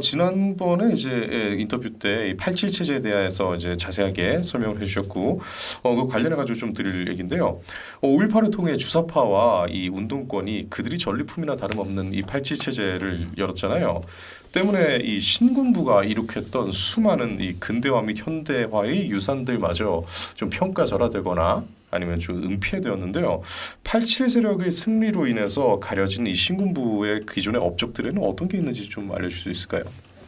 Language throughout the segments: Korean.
지난번에 이제 인터뷰 때 87 체제에 대해서 이제 자세하게 설명을 해주셨고, 그 관련해 가지고 좀 드릴 얘기인데요. 5.18을 통해 주사파와 이 운동권이 그들이 전리품이나 다름없는 이 87 체제를 열었잖아요. 때문에 이 신군부가 이룩했던 수많은 이 근대화 및 현대화의 유산들마저 좀 평가절하되거나 아니면 좀 은폐되었는데요. 87 세력의 승리로 인해서 가려진 이 신군부의 기존의 업적들에는 어떤 게 있는지 좀 알려줄 수 있을까요?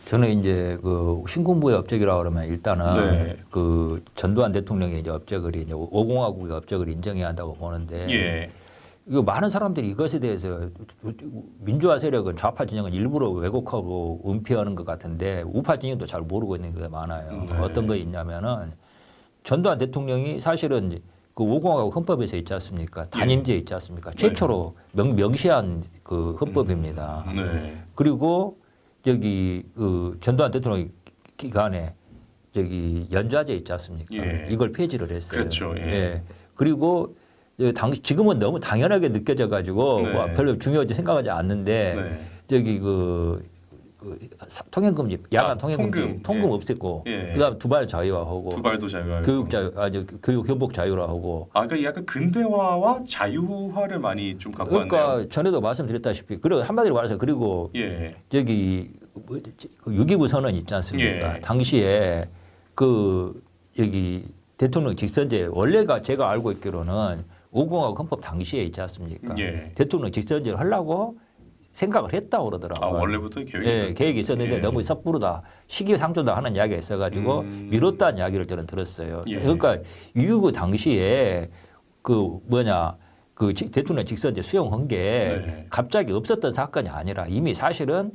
저는 이제 그 신군부의 업적이라고 그러면 일단은 그 전두환 대통령의 이제 업적을 이제 5공화국의 업적을 인정해야 한다고 보는데 이거 많은 사람들이 이것에 대해서 민주화 세력은 좌파 진영은 일부러 왜곡하고 은폐하는 것 같은데 우파 진영도 잘 모르고 있는 게 많아요. 어떤 거 있냐면은 전두환 대통령이 사실은 그 5공화국 헌법에서 있지 않습니까? 단임제 있지 않습니까? 최초로 명시한 그 헌법입니다. 그리고 저기 그 전두환 대통령 기간에 저기 연좌제 있지 않습니까? 이걸 폐지를 했어요. 그렇죠. 그리고 지금은 너무 당연하게 느껴져 가지고 뭐 별로 중요하지 생각하지 않는데 저기 그 통행금지, 야간 통행금지, 통금 없앴고, 그다음 두발 자유화하고, 두발도 자유화, 교육 교복 자유화하고. 그러니까 약간 근대화와 자유화를 많이 좀 갖고 왔네요. 그러니까 전에도 말씀드렸다시피, 그리고 한마디로 말해서 그리고 저기 6.25 선언 있지 않습니까? 당시에 그 여기 대통령 직선제 원래가 제가 알고 있기로는 5공화국 헌법 당시에 있지 않습니까? 대통령 직선제를 하려고 생각을 했다고 그러더라고요. 원래부터 계획이 계획이 있었는데 너무 섣부르다, 시기상조다 하는 이야기가 있어가지고 미뤘다는 이야기를 저는 들었어요. 그러니까 6.25 당시에 그 대통령 직선제 수용한 게 갑자기 없었던 사건이 아니라 이미 사실은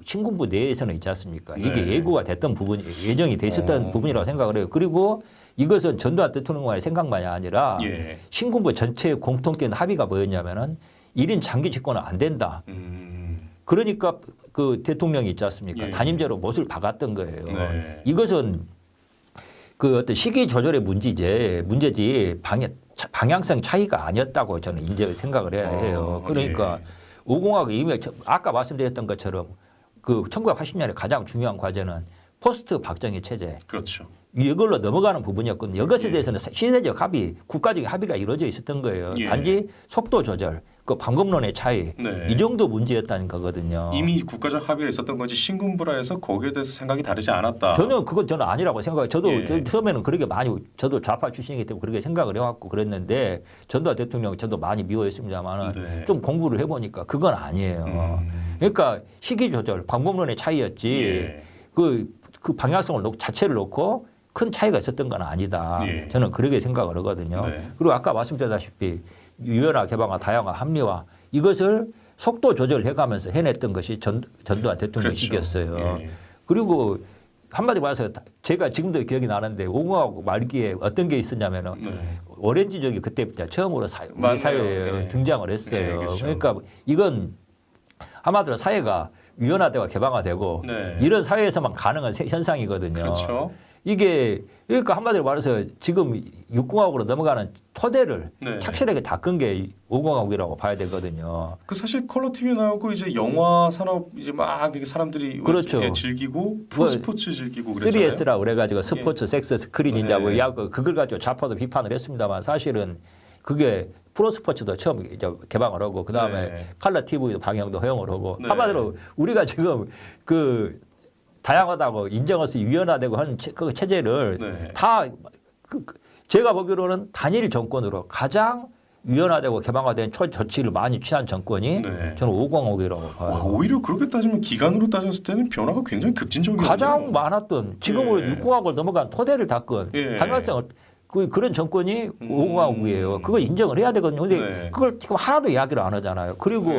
신군부 내에서는 있지 않습니까? 이게 예고가 됐던 부분이 예정이 돼 있었던 부분이라고 생각을 해요. 그리고 이것은 전두환 대통령만의 생각만이 아니라 신군부 전체의 공통된 합의가 뭐였냐면은 1인 장기 집권은 안 된다. 그러니까 그 대통령이 있지 않습니까? 단임제로 못을 박았던 거예요. 이것은 그 어떤 시기 조절의 문제지 방향성 차이가 아니었다고 저는 이제 생각을 해야 해요. 그러니까 5공화국 이미 아까 말씀드렸던 것처럼 그 1980년에 가장 중요한 과제는 포스트 박정희 체제. 그렇죠. 이걸로 넘어가는 부분이었거든요. 이것에 대해서는 시대적 합의, 국가적인 합의가 이루어져 있었던 거예요. 단지 속도 조절, 그 방법론의 차이, 이 정도 문제였다는 거거든요. 이미 국가적 합의가 있었던 건지 신군부라 해서 거기에 대해서 생각이 다르지 않았다. 저는 아니라고 생각해요. 저도 처음에는 그렇게 저도 좌파 출신이기 때문에 그렇게 생각을 해왔고 그랬는데 전두환 대통령 저도 많이 미워했습니다만 좀 공부를 해보니까 그건 아니에요. 그러니까 시기 조절, 방법론의 차이였지 그 방향성을 자체를 놓고 큰 차이가 있었던 건 아니다. 저는 그렇게 생각을 하거든요. 그리고 아까 말씀드렸다시피 유연화, 개방화, 다양화, 합리화 이것을 속도 조절해가면서 해냈던 것이 전두환 대통령 시기였어요. 그리고 한마디 말해서 제가 지금도 기억이 나는데 5공화국 말기에 어떤 게 있었냐면은 오렌지족이 그때부터 처음으로 우리 사회에 등장을 했어요. 그러니까 이건 한마디로 사회가 유연화되고 개방화되고 이런 사회에서만 가능한 현상이거든요. 이게 그러니까 한마디로 말해서 지금 6공화국으로 넘어가는 토대를 착실하게 닦은 게 5공화국이라고 봐야 되거든요. 그 사실 컬러 TV 나오고 이제 영화 산업 이제 막 이렇게 사람들이 즐기고 프로스포츠 즐기고 그랬잖아요. 3S라고 그래가지고 스포츠, 섹스, 스크린이자 그걸 가지고 좌파도 비판을 했습니다만 사실은 그게 프로스포츠도 처음 이제 개방을 하고 그 다음에 컬러 TV도 방영도 허용을 하고 한마디로 우리가 지금 그 다양하다고 인정해서 유연화되고 하는 그 체제를 다 제가 보기로는 단일 정권으로 가장 유연화되고 개방화된 조치를 많이 취한 정권이 저는 5공화국이라고 봐요. 오히려 그렇게 따지면 기간으로 따졌을 때는 변화가 굉장히 급진적이에요. 가장 많았던 지금은 6공화국을 넘어간 토대를 닦은 방향성을 그런 정권이 5공화국이에요. 그걸 인정을 해야 되거든요. 근데 그걸 지금 하나도 이야기를 안 하잖아요. 그리고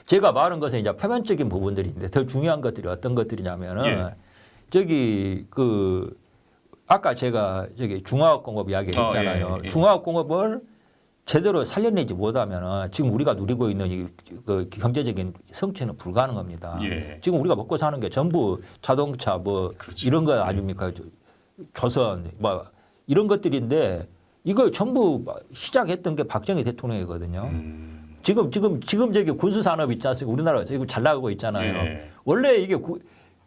제가 말한 것은 이제 표면적인 부분들인데 더 중요한 것들이 어떤 것들이냐면은 저기 그 아까 제가 저기 중화학공업 이야기했잖아요. 중화학공업을 제대로 살려내지 못하면은 지금 우리가 누리고 있는 그 경제적인 성취는 불가능합니다. 지금 우리가 먹고 사는 게 전부 자동차 이런 거 아닙니까? 조선 이런 것들인데 이걸 전부 시작했던 게 박정희 대통령이거든요. 지금 저기 군수 산업 있지 않습니까? 우리나라에서 이거 잘 나가고 있잖아요. 예. 원래 이게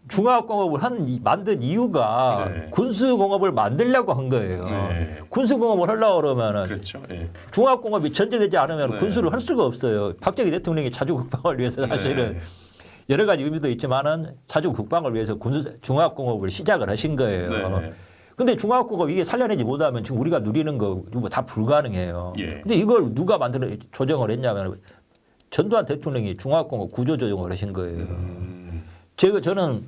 중화학공업을 만든 이유가 네. 군수공업을 만들려고 한 거예요. 네. 군수공업을 하려고 그러면은 그렇죠. 예. 중화학공업이 전제되지 않으면 네. 군수를 할 수가 없어요. 박정희 대통령이 자주 국방을 위해서 사실은 네. 여러 가지 의미도 있지만은 자주 국방을 위해서 중화학공업을 시작을 하신 거예요. 네. 근데 중화학공업 이게 살려내지 못하면 지금 우리가 누리는 거 다 불가능해요. 예. 근데 이걸 누가 조정을 했냐면 전두환 대통령이 중화학공업 구조 조정을 하신 거예요. 저는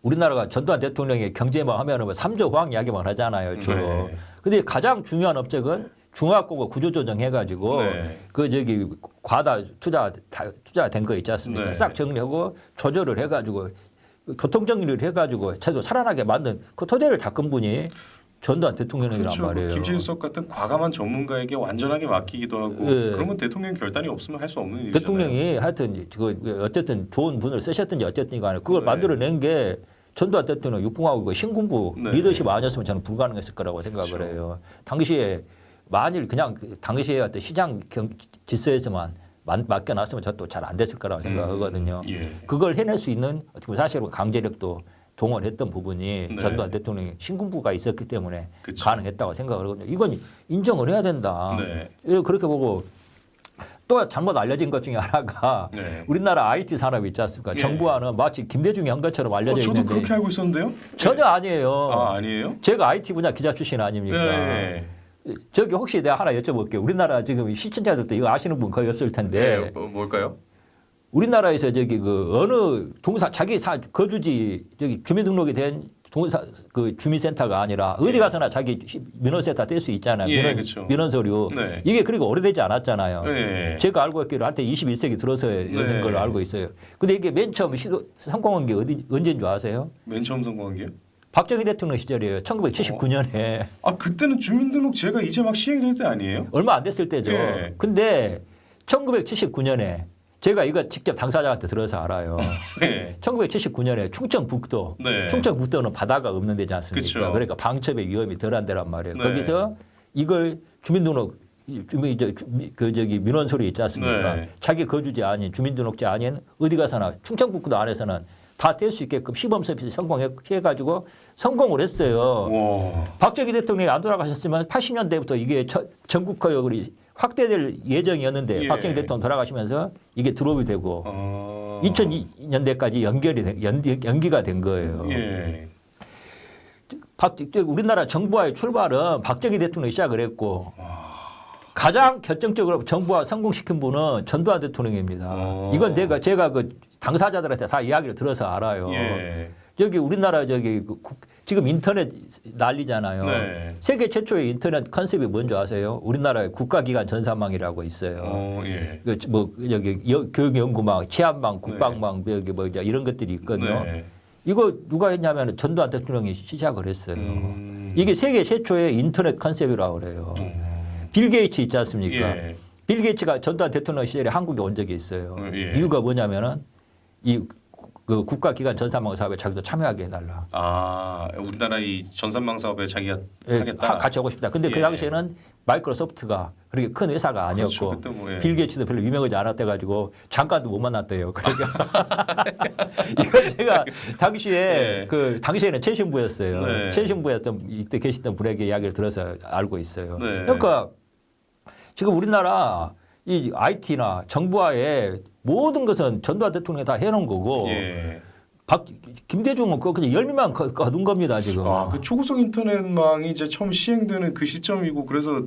우리나라가 전두환 대통령의 경제만 하면은 3조 호황 이야기만 하잖아요, 주로. 네. 근데 가장 중요한 업적은 중화학공업 구조 조정해가지고 네. 저기 과다 투자된 거 있지 않습니까? 네. 싹 정리하고 조절을 해가지고 교통 정리를 해가지고 최소 살아나게 만든 그 토대를 닦은 분이 전두환 대통령이란 그렇죠. 말이에요. 김진석 같은 과감한 전문가에게 완전하게 맡기기도 하고 예. 그러면 대통령 결단이 없으면 할 수 없는 일이잖아요. 대통령이 하여튼 어쨌든 좋은 분을 쓰셨든지 어쨌든 간에 그걸 네. 만들어낸 게 전두환 대통령 육군하고 그 신군부 네. 리더십 아니었으면 저는 불가능했을 거라고 생각을 그렇죠. 해요. 당시에 만일 그냥 당시에 어떤 시장 질서에서만 맡겨놨으면 저도 잘 안 됐을 거라고 생각하거든요. 예. 그걸 해낼 수 있는 어떻게 보면 사실은 강제력도 동원했던 부분이 네. 전두환 대통령이 신군부가 있었기 때문에 그쵸. 가능했다고 생각을 하거든요. 이건 인정을 해야 된다. 네. 그렇게 보고 또 잘못 알려진 것 중에 하나가 네. 우리나라 IT 산업이 있지 않습니까? 예. 정부와는 마치 김대중이 한 것처럼 알려져 저도 있는데 그렇게 알고 있었는데요. 전혀 아니에요. 아 아니에요? 제가 IT 분야 기자 출신 아닙니까? 네. 저기 혹시 내가 하나 여쭤볼게요. 우리나라 지금 시청자들도 이거 아시는 분 거의 없을 텐데 뭘까요? 우리나라에서 저기 그 어느 자기 거주지 저기 주민등록이 된 그 주민센터가 아니라 어디 가서나 자기 민원센터 뗄 수 있잖아요. 예, 그렇죠. 민원 서류. 네. 이게 그리고 오래되지 않았잖아요. 네. 제가 알고 있기로 한때 21세기 들어서 연생 걸로 알고 있어요. 근데 이게 맨 처음 성공한 게 언제인 줄 아세요? 맨 처음 성공한 게요? 박정희 대통령 시절이에요. 1979년에. 아 그때는 주민등록 제가 이제 막 시행될 때 아니에요? 얼마 안 됐을 때죠. 예. 근데 1979년에 제가 이거 직접 당사자한테 들어서 알아요. 네. 1979년에 충청북도. 네. 충청북도는 바다가 없는 데지 않습니까? 그쵸. 그러니까 방첩의 위험이 덜한 데란 말이에요. 네. 거기서 이걸 주민등록 민원 서류 있지 않습니까? 네. 자기 거주지 아닌 주민등록지 아닌 어디 가서나 충청북도 안에서는 다 뗄 수 있게끔 시범 서비스 성공해가지고 성공을 했어요. 와. 박정희 대통령이 안 돌아가셨으면 80년대부터 이게 전국화역으로 확대될 예정이었는데 예. 박정희 대통령 돌아가시면서 이게 드롭이 되고 2002년대까지 연기가 된 거예요. 예. 우리나라 정부와의 출발은 박정희 대통령이 시작을 했고 가장 결정적으로 정부와 성공시킨 분은 전두환 대통령입니다. 이건 제가 그 당사자들한테 다 이야기를 들어서 알아요. 예. 여기 우리나라 지금 인터넷 난리잖아요. 네. 세계 최초의 인터넷 컨셉이 뭔지 아세요? 우리나라의 국가기관 전산망이라고 있어요. 예. 여기 교육연구망, 치안망, 국방망, 여기 이런 것들이 있거든요. 네. 이거 누가 했냐면 전두환 대통령이 시작을 했어요. 이게 세계 최초의 인터넷 컨셉이라고 그래요. 빌 게이츠 있지 않습니까? 예. 빌 게이츠가 전두환 대통령 시절에 한국에 온 적이 있어요. 예. 이유가 뭐냐면은 그 국가기관 전산망 사업에 자기도 참여하게 해달라. 아 우리나라 이 전산망 사업에 자기가 예, 하겠다. 같이 하고 싶다. 근데 그 예. 당시에는 마이크로소프트가 그렇게 큰 회사가 아니었고 그렇죠. 그때 뭐, 예. 빌 게이츠도 별로 유명하지 않았대 가지고 잠깐도 못 만났대요. 그러니까 이건 제가 당시에 예. 당시에는 최신부였어요. 네. 최신부였던 이때 계시던 분에게 이야기를 들어서 알고 있어요. 네. 그러니까 지금 우리나라 이 IT나 정부와의 모든 것은 전두환 대통령이 다 해놓은 거고 예. 김대중은 그냥 열미만 거둔 겁니다 지금. 그 초고속 인터넷망이 이제 처음 시행되는 그 시점이고 그래서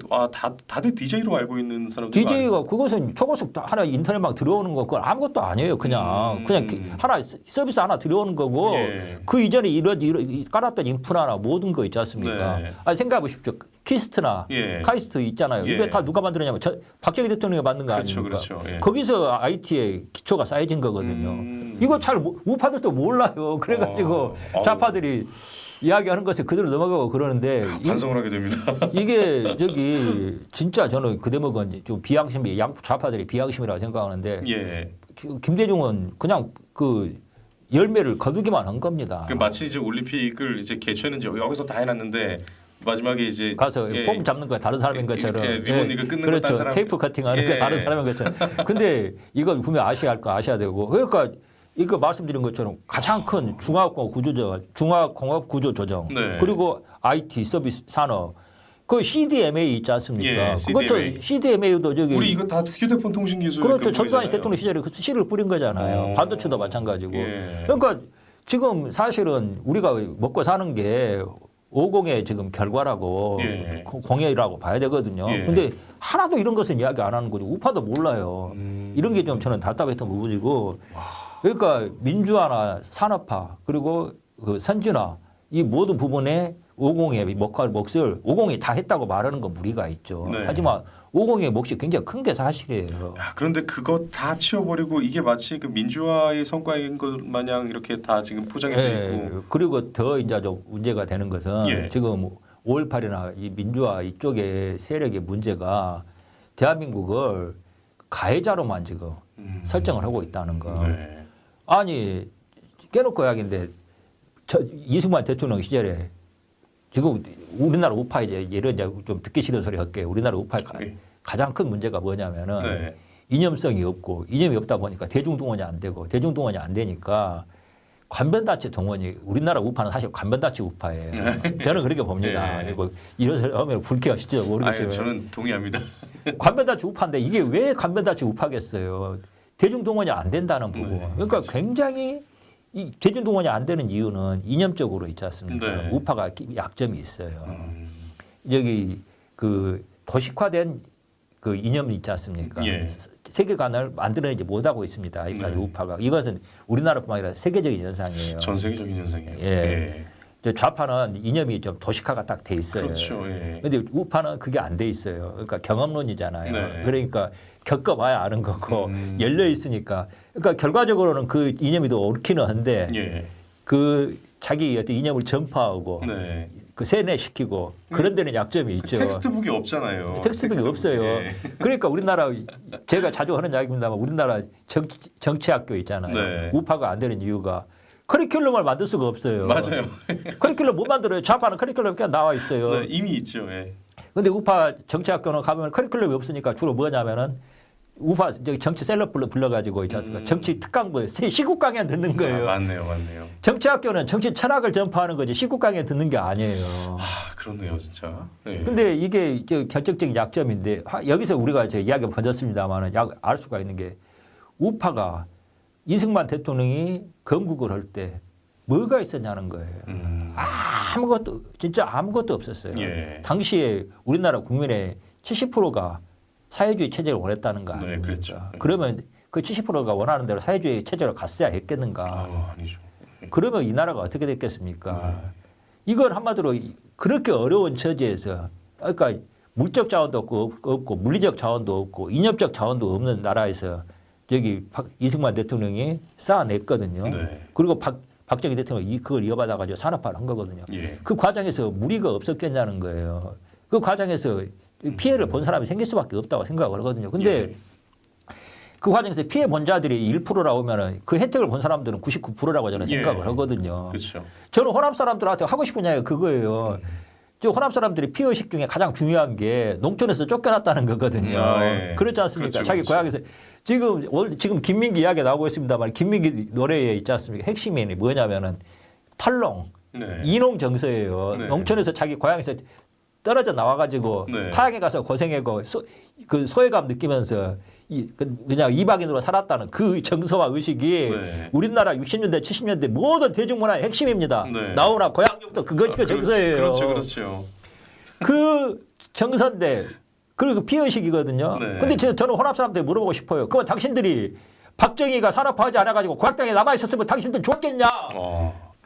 다들 DJ로 알고 있는 사람들. DJ가 그것은 초고속 하나 인터넷망 들어오는 거 그건 아무것도 아니에요. 그냥 하나 서비스 하나 들어오는 거고 예. 그 이전에 이런 깔았던 인프라나 모든 거 있지 않습니까? 네. 생각해 보십시오. 키스트나 예. 카이스트 있잖아요. 예. 이거 다 누가 만들었냐면 박정희 대통령이 만든 거 그렇죠, 아닙니까? 그렇죠. 예. 거기서 IT의 기초가 쌓여진 거거든요. 이거 잘 우파들도 몰라요. 그래가지고 좌파들이 이야기하는 것에 그대로 넘어가고 그러는데 반성을 하게 됩니다. 이게 진짜 저는 그 대목은 좀 비양심이 좌파들이 비양심이라고 생각하는데 예. 김대중은 그냥 그 열매를 거두기만 한 겁니다. 마치 이제 올림픽을 이제 개최는 이제 여기서 다 해놨는데 마지막에 이제 가서 폼 잡는 거 다른 사람인 것처럼 리본 이거 끊는 거 그렇죠. 다른 사람 테이프 커팅하는 거 다른 사람인 것처럼. 근데 이거 분명 아셔야 할 거 아셔야 되고 그러니까 이거 말씀드린 것처럼 가장 큰 중화공업 구조 조정 네. 그리고 IT 서비스 산업 그 CDMA 있지 않습니까? 예, 그것도 CDMA도 저기 우리 이거 다 휴대폰 통신 기술 그렇죠. 전두환 대통령 시절에 그 씨를 뿌린 거잖아요. 반도체도 마찬가지고. 예. 그러니까 지금 사실은 우리가 먹고 사는 게 50의 지금 결과라고 예. 공예라고 봐야 되거든요. 예. 근데 하나도 이런 것은 이야기 안 하는 거죠. 우파도 몰라요. 이런 게 좀 저는 답답했던 부분이고. 그러니까 민주화나 산업화 그리고 그 선진화 이 모든 부분에 50의 몫을 50이 다 했다고 말하는 건 무리가 있죠. 네. 하지만 50의 몫이 굉장히 큰 게 사실이에요. 야, 그런데 그거 다 치워버리고 이게 마치 그 민주화의 성과인 것 마냥 이렇게 다 지금 포장이 돼 있고 그리고 더 이제 좀 문제가 되는 것은 예. 지금 5.18이나 이 민주화 이쪽의 세력의 문제가 대한민국을 가해자로만 지금 설정을 하고 있다는 거. 네. 아니 깨놓고 이야기인데 이승만 대통령 시절에 지금 우리나라 우파 이제 예를 이제 좀 듣기 싫은 소리 할게요. 우리나라 우파의 네. 가장 큰 문제가 뭐냐면은 네. 이념성이 없고 이념이 없다 보니까 대중동원이 안 되고 대중동원이 안 되니까 관변단체 동원이 우리나라 우파는 사실 관변단체 우파예요. 저는 그렇게 봅니다. 네. 뭐 이런 소리 하면 불쾌하실지 모르겠지만 저는 동의합니다. 관변단체 우파인데 이게 왜 관변단체 우파겠어요. 대중동원이 안 된다는 부분. 네. 그러니까 굉장히 이 대중동원이 안 되는 이유는 이념적으로 있지 않습니까? 네. 우파가 약점이 있어요. 여기 그 도식화된 그 이념이 있지 않습니까? 예. 세계관을 만들어내지 못하고 있습니다. 이까지 네. 우파가 이것은 우리나라뿐만 아니라 세계적인 현상이에요. 전 세계적인 현상이에요. 예. 좌파는 이념이 좀 도식화가 딱 돼 있어요. 그렇죠. 예. 근데 우파는 그게 안 돼 있어요. 그러니까 경험론이잖아요. 네. 그러니까 겪어봐야 아는 거고 열려 있으니까. 그러니까 결과적으로는 그 이념이 더 옳기는 한데 예. 그 자기 어떤 이념을 전파하고 네. 그 세뇌시키고 그런 데는 약점이 있죠. 텍스트북이 없잖아요. 텍스트북이 없어요. 예. 그러니까 우리나라 제가 자주 하는 이야기입니다만 우리나라 정치학교 있잖아요. 네. 우파가 안 되는 이유가 커리큘럼을 만들 수가 없어요. 맞아요. 커리큘럼 못 만들어요. 좌파는 커리큘럼 그냥 나와 있어요. 네, 이미 있죠. 예. 근데 우파 정치학교는 가면 커리큘럼이 없으니까 주로 뭐냐면은 우파 정치 셀럽 불러가지고 정치 특강부 시국 강연 듣는 거예요. 맞네요. 정치학교는 정치 철학을 전파하는 거지 시국 강연 듣는 게 아니에요. 그렇네요, 진짜. 예. 근데 이게 결정적인 약점인데 여기서 우리가 이야기가 번졌습니다만은 알 수가 있는 게 우파가 이승만 대통령이 건국을 할 때 뭐가 있었냐는 거예요. 아무것도 진짜 아무것도 없었어요. 예. 당시에 우리나라 국민의 70%가 사회주의 체제를 원했다는 거 아닙니까? 네, 그랬죠. 그러면 그 70%가 원하는 대로 사회주의 체제로 갔어야 했겠는가? 아니죠. 그러면 이 나라가 어떻게 됐겠습니까? 이건 한마디로 그렇게 어려운 처지에서 그러니까 물적 자원도 없고 물리적 자원도 없고 인협적 자원도 없는 나라에서 저기 이승만 대통령이 쌓아냈거든요. 네. 그리고 박정희 대통령이 그걸 이어받아가지고 산업화를 한 거거든요. 예. 그 과정에서 무리가 없었겠냐는 거예요. 그 과정에서 피해를 본 사람이 생길 수밖에 없다고 생각을 하거든요. 근데 예. 그 과정에서 피해 본 자들이 1%라고 하면은 그 혜택을 본 사람들은 99%라고 저는 예. 생각을 하거든요. 그렇죠. 저는 호남 사람들한테 하고 싶은 이야기가 그거예요. 저 호남 사람들이 피해의식 중에 가장 중요한 게 농촌에서 쫓겨났다는 거거든요. 예. 그렇지 않습니까? 그렇죠, 자기 그렇죠. 고향에서 지금 김민기 이야기 나오고 있습니다만 김민기 노래에 있지 않습니까? 핵심이 뭐냐면은 탈농, 네. 이농 정서예요. 네. 농촌에서 자기 고향에서 떨어져 나와가지고 네. 타향에 가서 고생하고 그 소외감 느끼면서 그냥 이방인으로 살았다는 그 정서와 의식이 네. 우리나라 60년대, 70년대 모든 대중문화의 핵심입니다. 네. 나오나 고향역도 그거 정서예요. 그렇죠. 그 정서인데 그리고 피해의식이거든요. 네. 근데 저는 호남 사람들이 물어보고 싶어요. 그건 당신들이 박정희가 산업화하지 않아가지고 고향 땅에 남아있었으면 당신들 좋았겠냐?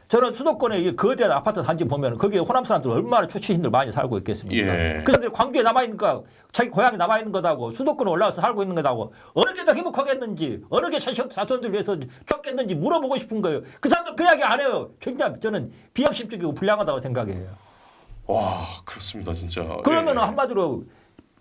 저는 수도권에 이 거대한 아파트 단지 보면 거기에 호남 사람들 얼마나 출신들 많이 살고 있겠습니까? 예. 그 사람들이 광주에 남아있는가 자기 고향에 남아있는 거다고 수도권에 올라와서 살고 있는 거다고 어느 게 더 행복하겠는지 어느 게 자손들 위해서 좋겠는지 물어보고 싶은 거예요. 그 사람들 그 이야기 안 해요. 저는 비양심적이고 불량하다고 생각해요. 와, 그렇습니다, 진짜. 그러면 예. 한마디로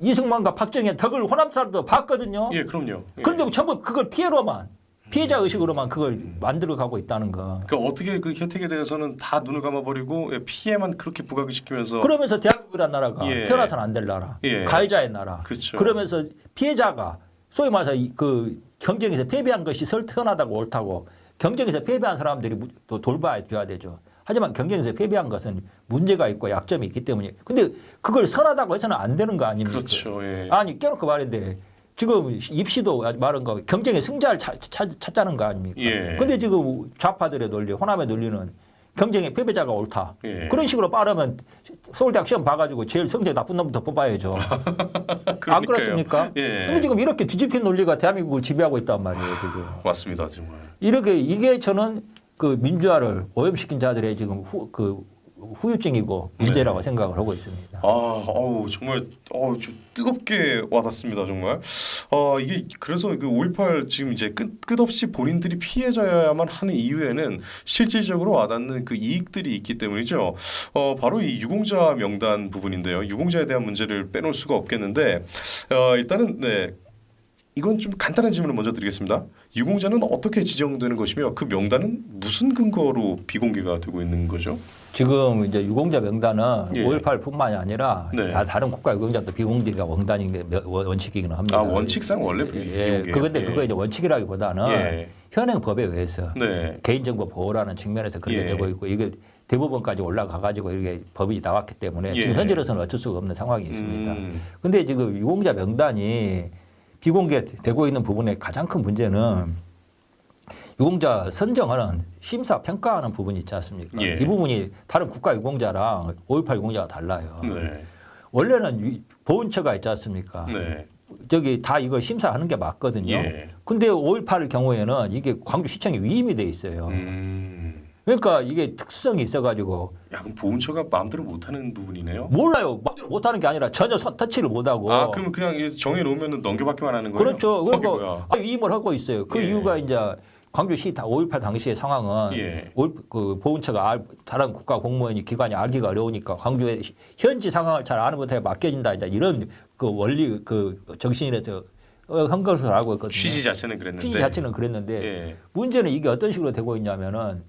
이승만과 박정희의 덕을 호남 사람도 봤거든요. 예, 그럼요. 예. 그런데 전부 그걸 피해로만 피해자 의식으로만 그걸 만들어가고 있다는 거. 그러니까 어떻게 그 혜택에 대해서는 다 눈을 감아버리고 피해만 그렇게 부각을 시키면서 그러면서 대한민국이라는 나라가 예. 태어나서는 안 될 나라, 예. 가해자의 나라. 그렇죠. 그러면서 피해자가 소위 말해서 그 경쟁에서 패배한 것이 태어나다고 옳다고 경쟁에서 패배한 사람들이 또 돌봐줘야 되죠. 하지만 경쟁에서 패배한 것은 문제가 있고 약점이 있기 때문에. 근데 그걸 선하다고 해서는 안 되는 거 아닙니까? 그렇죠. 예. 아니 깨놓고 말인데 지금 입시도 말한 거 경쟁의 승자를 찾자는 거 아닙니까? 예. 근데 지금 좌파들의 논리, 호남의 논리는 경쟁의 패배자가 옳다. 예. 그런 식으로 빠르면 서울대학 시험 봐가지고 제일 성적 나쁜 놈부터 뽑아야죠. 안 그렇습니까? 예. 근데 지금 이렇게 뒤집힌 논리가 대한민국을 지배하고 있단 말이에요. 지금. 맞습니다. 정말. 이렇게 이게 저는 그 민주화를 오염시킨 자들의 지금 후유증이고 문제라고 생각을 하고 있습니다. 정말 좀 뜨겁게 와닿습니다, 정말. 이게 그래서 그 5.18 지금 이제 끝없이 본인들이 피해자야만 하는 이유에는 실질적으로 와닿는 그 이익들이 있기 때문이죠. 바로 이 유공자 명단 부분인데요. 유공자에 대한 문제를 빼놓을 수가 없겠는데 일단은 네. 이건 좀 간단한 질문을 먼저 드리겠습니다. 유공자는 어떻게 지정되는 것이며 그 명단은 무슨 근거로 비공개가 되고 있는 거죠? 지금 이제 유공자 명단은 예. 5.18뿐만이 아니라 네. 다른 국가 유공자도 비공개가 원칙이기는 합니다. 원칙상 원래 예. 그런데 그거 이제 원칙이라기보다는 예. 현행 법에 의해서 네. 개인정보 보호라는 측면에서 그렇게 예. 되고 있고 이게 대법원까지 올라가 가지고 이게 법이 나왔기 때문에 예. 지금 현재로서는 어쩔 수가 없는 상황이 있습니다. 근데 지금 유공자 명단이 비공개되고 있는 부분의 가장 큰 문제는 유공자 선정하는 심사 평가하는 부분이 있지 않습니까? 예. 이 부분이 다른 국가 유공자랑 5.18 유공자가 달라요. 네. 원래는 보훈처가 있지 않습니까? 네. 저기 다 이거 심사하는 게 맞거든요. 예. 근데 5.18 경우에는 이게 광주시청에 위임이 돼 있어요. 그러니까 이게 특성이 있어가지고 그럼 보훈처가 마음대로 못하는 부분이네요. 몰라요. 마음대로 못하는 게 아니라 전혀 터치를 못하고. 그럼 그냥 정해 놓으면 넘겨받기만 하는 거예요? 그렇죠. 그리고 뭐야. 위임을 하고 있어요. 그 예. 이유가 이제 광주시 5.18 당시의 상황은 예. 그 보훈처가 다른 국가 공무원이 기관이 알기가 어려우니까 광주의 현지 상황을 잘 아는 것에 맡겨진다 이제 이런 그 원리 그 정신에서 한 것으로 알고 있거든요. 취지 자체는 그랬는데. 취지 자체는 그랬는데 예. 문제는 이게 어떤 식으로 되고 있냐면은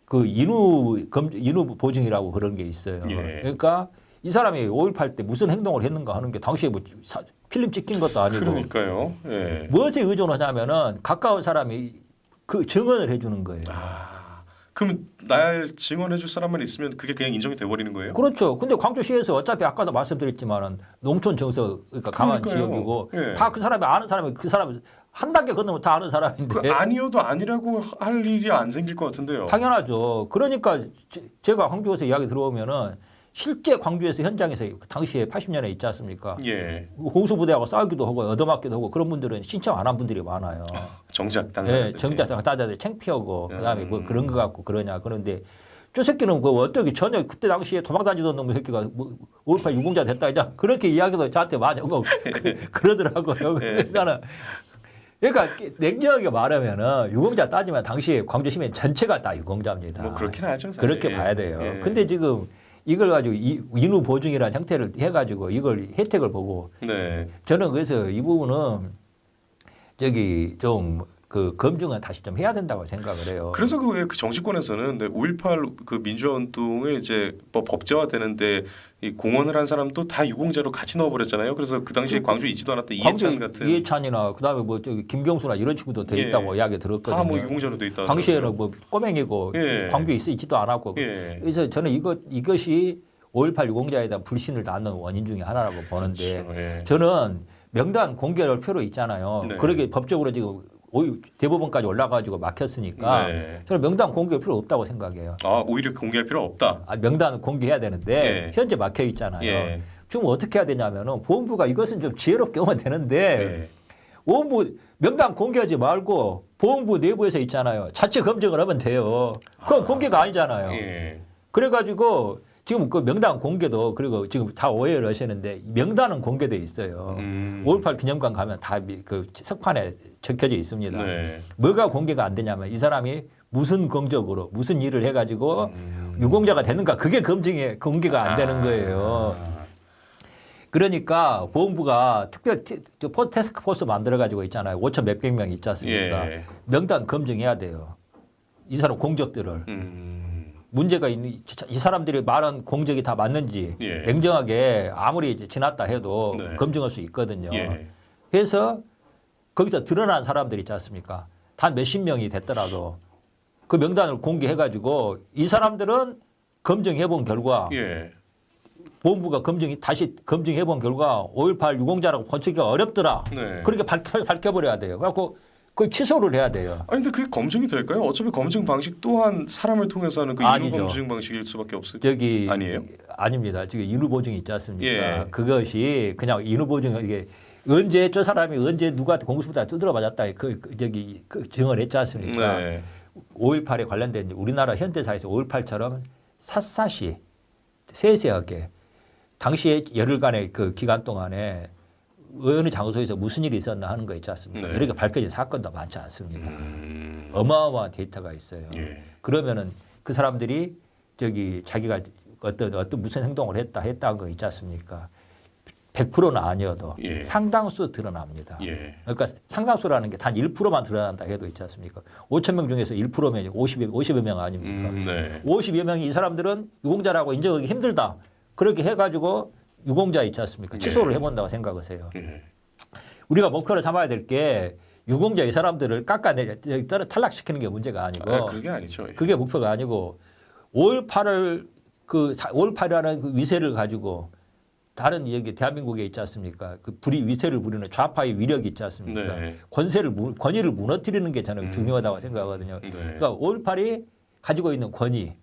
그 인후 보증이라고 그런 게 있어요. 예. 그러니까 이 사람이 5.18 때 무슨 행동을 했는가 하는 게 당시에 뭐 필름 찍힌 것도 아니고 그러니까요. 예. 무엇에 의존하냐면은 가까운 사람이 그 증언을 해주는 거예요. 그럼 날 증언해줄 사람만 있으면 그게 그냥 인정이 돼버리는 거예요? 그렇죠. 근데 광주시에서 어차피 아까도 말씀드렸지만은 농촌 정서 그러니까 강한 그러니까요. 지역이고 예. 다 그 사람이 아는 사람이 그 사람 한 단계 건너면 다 아는 사람인데. 그 아니어도 아니라고 할 일이 안 생길 것 같은데요. 당연하죠. 그러니까 제가 광주에서 이야기 들어오면은 실제 광주에서 현장에서 그 당시에 80년에 있지 않습니까? 예. 공수부대하고 싸우기도 하고 얻어맞기도 하고 그런 분들은 신청 안 한 분들이 많아요. 정작 당사자들. 네, 정작 따자들 창피하고 그다음에 뭐 그런 거 갖고 그러냐. 그런데 저 새끼는 그 어떻게 전혀 그때 당시에 도망다니던 놈의 새끼가 뭐 5.18 유공자 됐다 이제 그렇게 이야기도 저한테 많이 하고 그러더라고요. 나는 그러니까 냉정하게 말하면은 유공자 따지면 당시에 광주 시민 전체가 다 유공자입니다. 뭐 그렇긴 하죠. 사실. 그렇게 봐야 돼요. 예. 근데 지금 이걸 가지고 인후 보증이라는 형태를 해가지고 이걸 혜택을 보고 네. 저는 그래서 이 부분은 저기 좀 그 검증은 다시 좀 해야 된다고 생각을 해요. 그래서 그 정치권에서는 5.18 그 민주화 운동을 이제 뭐 법제화되는데 이 공헌을 한 사람도 다 유공자로 같이 넣어버렸잖아요. 그래서 그 당시에 광주 있지도 않았던 이해찬 같은 이해찬이나 그다음에 뭐 저기 김경수나 이런 친구도 돼 있다고 이야기 들었거든요. 다 뭐 유공자로 돼 있다. 당시에는 뭐 꼬맹이고 광주에 있지도 않았고 그래서 저는 이것이 5.18 유공자에 대한 불신을 낳는 원인 중에 하나라고 보는데 그렇죠. 저는 명단 공개할 필요 있잖아요. 네. 그러게 법적으로 지금 대법원까지 올라가지고 막혔으니까 저는 명단 공개할 필요 없다고 생각해요. 오히려 공개할 필요 없다. 명단은 공개해야 되는데 현재 막혀 있잖아요. 지금 어떻게 해야 되냐면은 보훈부가 이것은 좀 지혜롭게 하면 되는데 보훈부 명단 공개하지 말고 보훈부 내부에서 있잖아요. 자체 검증을 하면 돼요. 그건 공개가 아니잖아요. 그래가지고 지금 그 명단 공개도 그리고 지금 다 오해를 하시는데 명단은 공개돼 있어요. 5.18 기념관 가면 다 그 석판에 적혀져 있습니다. 뭐가 공개가 안 되냐면 이 사람이 무슨 공적으로 무슨 일을 해가지고 유공자가 되는가 그게 공개가 안 되는 거예요. 그러니까 보훈부가 특별 테스크 포스 만들어 가지고 있잖아요. 5천 몇백 명 있지 않습니까? 예. 명단 검증해야 돼요. 이 사람 공적들을. 문제가 있는 이 사람들이 말한 공적이 다 맞는지 예. 냉정하게 아무리 이제 지났다 해도 네. 검증할 수 있거든요. 예. 그래서 거기서 드러난 사람들 있지 않습니까? 단 몇십 명이 됐더라도 그 명단을 공개해 가지고 이 사람들은 검증해 본 결과 예. 보훈부가 다시 검증해 본 결과 5.18 유공자라고 번치기가 어렵더라. 네. 그렇게 밝혀버려야 돼요. 그래갖고 그 취소를 해야 돼요. 아니 근데 그게 검증이 될까요? 어차피 검증 방식 또한 사람을 통해서 하는 그 인후 아니죠. 검증 방식일 수밖에 없어요. 저기 아니에요? 아닙니다. 지금 인후 보증이 있지 않습니까? 예. 그것이 그냥 인후 보증 이게 언제 저 사람이 언제 누구한테 공수부다 두드려 맞았다 그 증언을 했지 않습니까? 네. 5.18에 관련된 우리나라 현대사에서 5.18처럼 샅샅이 세세하게 당시에 열흘간의 그 기간 동안에 어느 장소에서 무슨 일이 있었나 하는 거 있지 않습니까? 네. 이렇게 밝혀진 사건도 많지 않습니다. 어마어마한 데이터가 있어요. 예. 그러면은 그 사람들이 자기가 어떤 무슨 행동을 했다는 거 있지 않습니까? 100%는 아니어도 예. 상당수 드러납니다. 예. 그러니까 상당수라는 게 단 1%만 드러난다 해도 있지 않습니까? 5천 명 중에서 1%면 50여 명 아닙니까? 네. 50여 명이 이 사람들은 유공자라고 인정하기 힘들다. 그렇게 해가지고 유공자 있지 않습니까? 취소를 해본다고 생각하세요. 예. 우리가 목표로 삼아야 될 게 유공자 이 사람들을 탈락시키는 게 문제가 아니고 아, 그게 아니죠. 예. 그게 목표가 아니고 5.18이라는 그 위세를 가지고 다른 여기 대한민국에 있지 않습니까? 그 위세를 부리는 좌파의 위력이 있지 않습니까? 네. 권위를 무너뜨리는 게 저는 중요하다고 생각하거든요. 네. 그러니까 5.18이 가지고 있는 권위,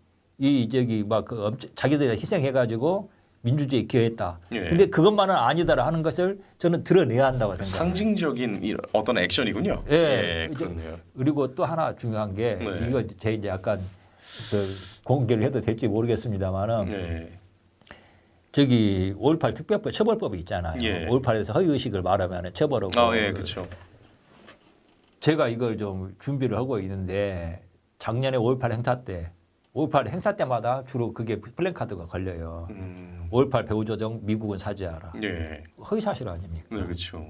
자기들이 희생해가지고 민주주의에 기여했다. 예. 근데 그것만은 아니다라 하는 것을 저는 드러내야 한다고 생각합니다. 상징적인 어떤 액션이군요. 예. 그렇네요. 그리고 또 하나 중요한 게 네. 이거 제 이제 약간 공개를 해도 될지 모르겠습니다만은 네. 5.18 특별법 처벌법이 있잖아요. 예. 5.18에서 허위 의식을 말하면 처벌하고. 아, 예, 그렇죠. 제가 이걸 좀 준비를 하고 있는데 작년에 5.18 행사 때 5.18 행사 때마다 주로 그게 플랜카드가 걸려요. 5.18 배후조정 미국은 사죄하라. 예. 허위 사실 아닙니까? 네, 그렇죠.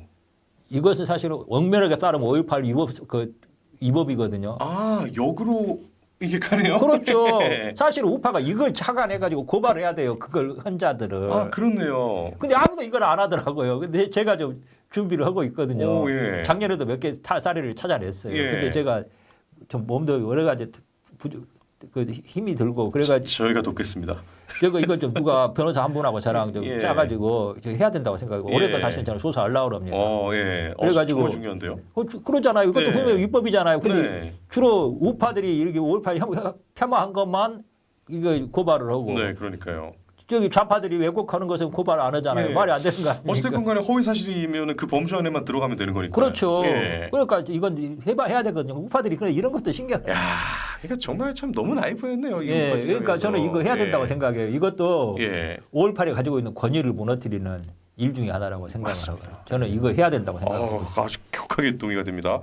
이것은 사실은 엄밀하게 따르면 5.18 위법이거든요. 아, 역으로 이게 가네요. 그렇죠. 예. 사실 우파가 이걸 착안해가지고 고발해야 돼요. 그걸 한 자들을. 아, 그렇네요. 근데 아무도 이걸 안 하더라고요. 근데 제가 좀 준비를 하고 있거든요. 오, 예. 작년에도 몇 개 사례를 찾아냈어요. 예. 근데 제가 좀 몸도 여러 가지 힘이 들고 그래가지고 저희가 돕겠습니다. 이거 좀 누가 변호사 한 분하고 저랑 좀 예. 짜가지고 해야 된다고 생각하고 올해도 예. 다시는 저는 소송하려고 합니다. 예. 그래가지고 정말 중요한데요. 그러잖아요. 이것도 네. 분명히 위법이잖아요. 근데 네. 주로 우파들이 이렇게 5.18 폄하한 것만 이거 고발을 하고 네, 그러니까요. 좌파들이 왜곡하는 것은 고발 안 하잖아요. 예. 말이 안 되는 거 아닙니까? 어쨌든 간에 허위 사실이면 그 범주 안에만 들어가면 되는 거니까. 그렇죠. 예. 그러니까 이건 해야 되거든요. 우파들이 이런 것도 신경. 야, 그러니까 정말 참 너무 나이브했네요. 이 예, 우파 그러니까 진영에서. 저는 이거 해야 된다고 예. 생각해요. 이것도 예. 5.18이 가지고 있는 권위를 무너뜨리는 일 중에 하나라고 생각을 맞습니다. 하고요. 저는 이거 해야 된다고 생각합니다. 아주 격하게 동의가 됩니다.